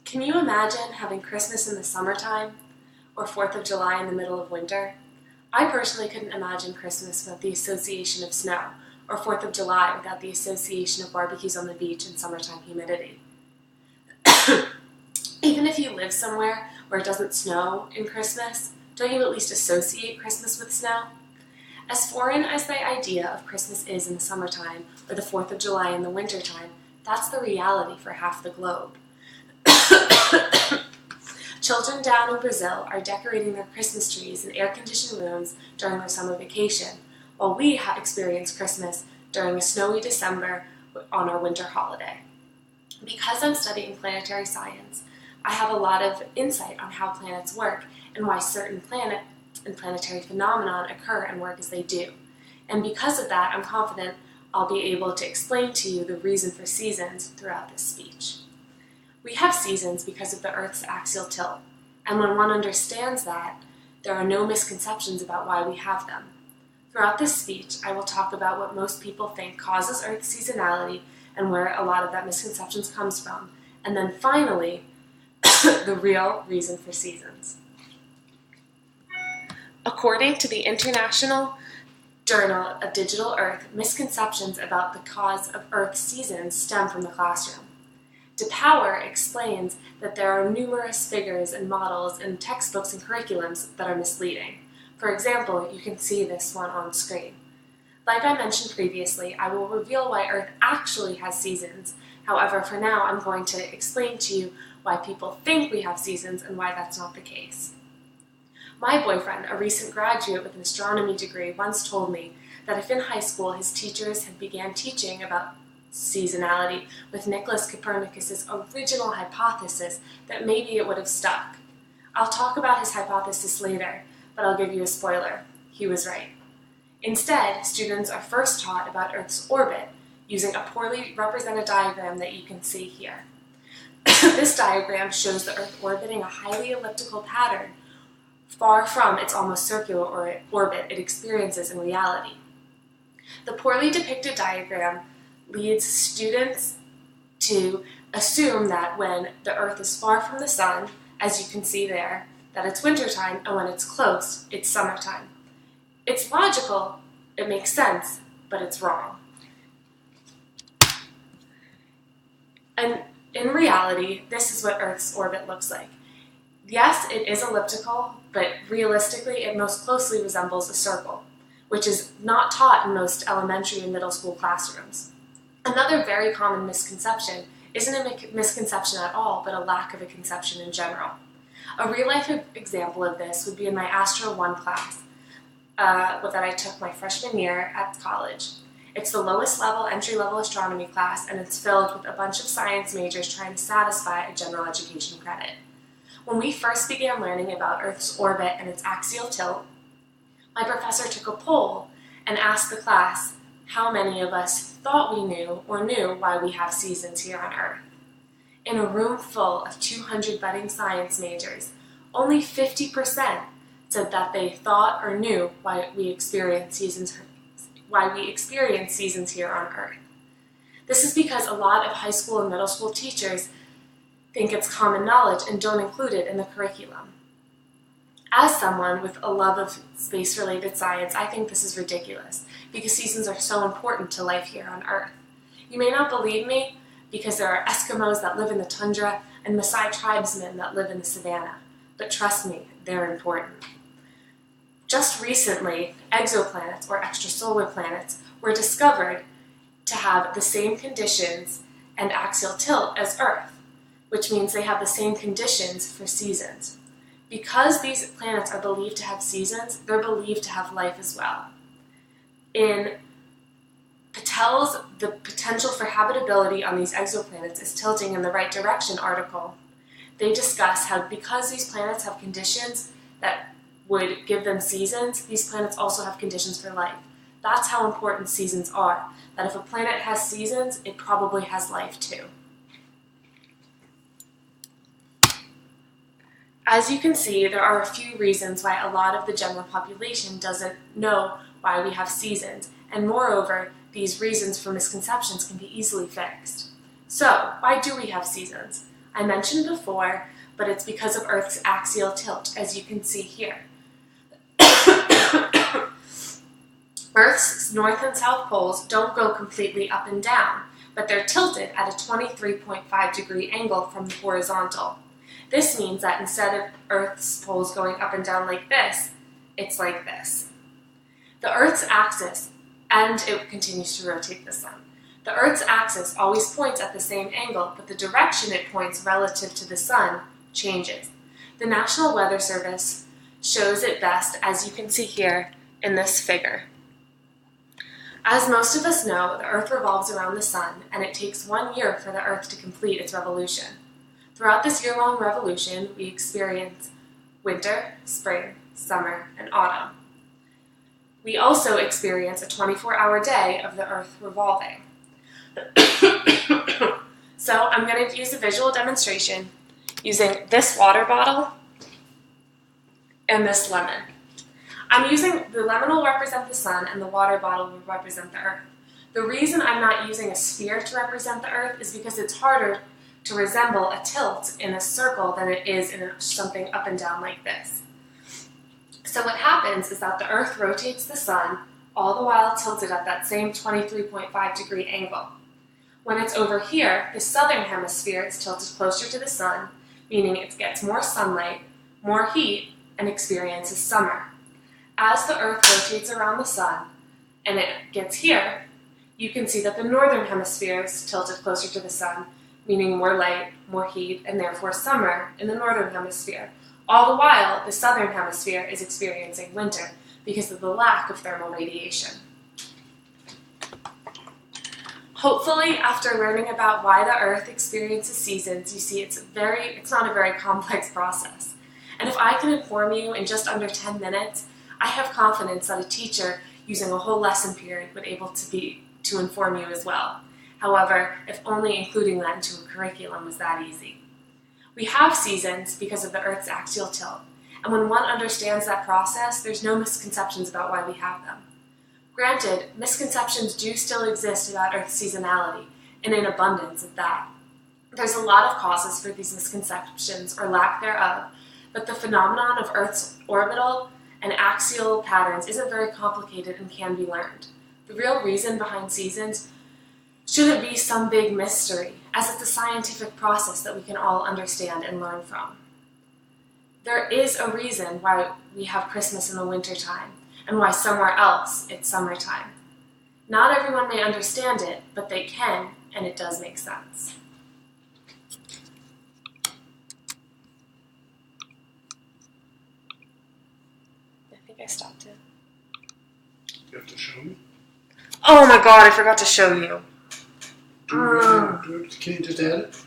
Can you imagine having Christmas in the summertime or 4th of July in the middle of winter? I personally couldn't imagine Christmas without the association of snow, or 4th of July without the association of barbecues on the beach and summertime humidity. Even if you live somewhere where it doesn't snow in Christmas, don't you at least associate Christmas with snow? As foreign as the idea of Christmas is in the summertime or the 4th of July in the wintertime, that's the reality for half the globe. Children down in Brazil are decorating their Christmas trees in air-conditioned rooms during their summer vacation, while we experience Christmas during a snowy December on our winter holiday. Because I'm studying planetary science, I have a lot of insight on how planets work and why certain planet and planetary phenomena occur and work as they do. And because of that, I'm confident I'll be able to explain to you the reason for seasons throughout this speech. We have seasons because of the Earth's axial tilt, and when one understands that, there are no misconceptions about why we have them. Throughout this speech, I will talk about what most people think causes Earth's seasonality and where a lot of that misconceptions comes from, and then finally, the real reason for seasons. According to the International Journal of Digital Earth, misconceptions about the cause of Earth's seasons stem from the classroom. DePower explains that there are numerous figures and models in textbooks and curriculums that are misleading. For example, you can see this one on screen. Like I mentioned previously, I will reveal why Earth actually has seasons. However, for now, I'm going to explain to you why people think we have seasons and why that's not the case. My boyfriend, a recent graduate with an astronomy degree, once told me that if in high school his teachers had began teaching about seasonality with Nicholas Copernicus' original hypothesis, that maybe it would have stuck. I'll talk about his hypothesis later, but I'll give you a spoiler. He was right. Instead, students are first taught about Earth's orbit using a poorly represented diagram that you can see here. This diagram shows the Earth orbiting a highly elliptical pattern far from its almost circular orbit it experiences in reality. The poorly depicted diagram leads students to assume that when the Earth is far from the sun, as you can see there, that it's wintertime, and when it's close, it's summertime. It's logical, it makes sense, but it's wrong. And in reality, this is what Earth's orbit looks like. Yes, it is elliptical, but realistically, it most closely resembles a circle, which is not taught in most elementary and middle school classrooms. Another very common misconception isn't a misconception at all, but a lack of a conception in general. A real-life example of this would be in my Astro 1 class that I took my freshman year at college. It's the lowest level entry-level astronomy class, and it's filled with a bunch of science majors trying to satisfy a general education credit. When we first began learning about Earth's orbit and its axial tilt, my professor took a poll and asked the class how many of us thought we knew or knew why we have seasons here on Earth. In a room full of 200 budding science majors, only 50% said that they thought or knew why we experience seasons here on Earth. This is because a lot of high school and middle school teachers think it's common knowledge and don't include it in the curriculum. As someone with a love of space-related science, I think this is ridiculous because seasons are so important to life here on Earth. You may not believe me because there are Eskimos that live in the tundra and Maasai tribesmen that live in the savannah, but trust me, they're important. Just recently, exoplanets or extrasolar planets were discovered to have the same conditions and axial tilt as Earth, which means they have the same conditions for seasons. Because these planets are believed to have seasons, they're believed to have life as well. In Patel's "The Potential for Habitability on These Exoplanets is Tilting in the Right Direction" article, they discuss how because these planets have conditions that would give them seasons, these planets also have conditions for life. That's how important seasons are, that if a planet has seasons, it probably has life too. As you can see, there are a few reasons why a lot of the general population doesn't know why we have seasons, and moreover, these reasons for misconceptions can be easily fixed. So, why do we have seasons? I mentioned before, but it's because of Earth's axial tilt, as you can see here. Earth's north and south poles don't go completely up and down, but they're tilted at a 23.5 degree angle from the horizontal. This means that instead of Earth's poles going up and down like this, it's like this. The Earth's axis, and it continues to rotate the sun. The Earth's axis always points at the same angle, but the direction it points relative to the sun changes. The National Weather Service shows it best, as you can see here in this figure. As most of us know, the Earth revolves around the sun, and it takes 1 year for the Earth to complete its revolution. Throughout this year-long revolution, we experience winter, spring, summer, and autumn. We also experience a 24-hour day of the Earth revolving. So I'm going to use a visual demonstration using this water bottle and this lemon. I'm using, the lemon will represent the sun and the water bottle will represent the Earth. The reason I'm not using a sphere to represent the Earth is because it's harder to resemble a tilt in a circle than it is in something up and down like this. So what happens is that the Earth rotates the sun, all the while tilted at that same 23.5 degree angle. When it's over here, the southern hemisphere is tilted closer to the sun, meaning it gets more sunlight, more heat, and experiences summer. As the Earth rotates around the sun, and it gets here, you can see that the northern hemisphere is tilted closer to the sun, meaning more light, more heat, and therefore summer in the northern hemisphere. All the while, the southern hemisphere is experiencing winter because of the lack of thermal radiation. Hopefully, after learning about why the Earth experiences seasons, you see it's not a very complex process. And if I can inform you in just under 10 minutes, I have confidence that a teacher using a whole lesson period would be able to inform you as well. However, if only including that into a curriculum was that easy. We have seasons because of the Earth's axial tilt, and when one understands that process, there's no misconceptions about why we have them. Granted, misconceptions do still exist about Earth's seasonality, and in abundance at that. There's a lot of causes for these misconceptions, or lack thereof, but the phenomenon of Earth's orbital and axial patterns isn't very complicated and can be learned. The real reason behind seasons shouldn't be some big mystery, as it's a scientific process that we can all understand and learn from. There is a reason why we have Christmas in the wintertime, and why somewhere else it's summertime. Not everyone may understand it, but they can, and it does make sense. I think I stopped it. You have to show me? Oh my god, I forgot to show you. Can you just add it?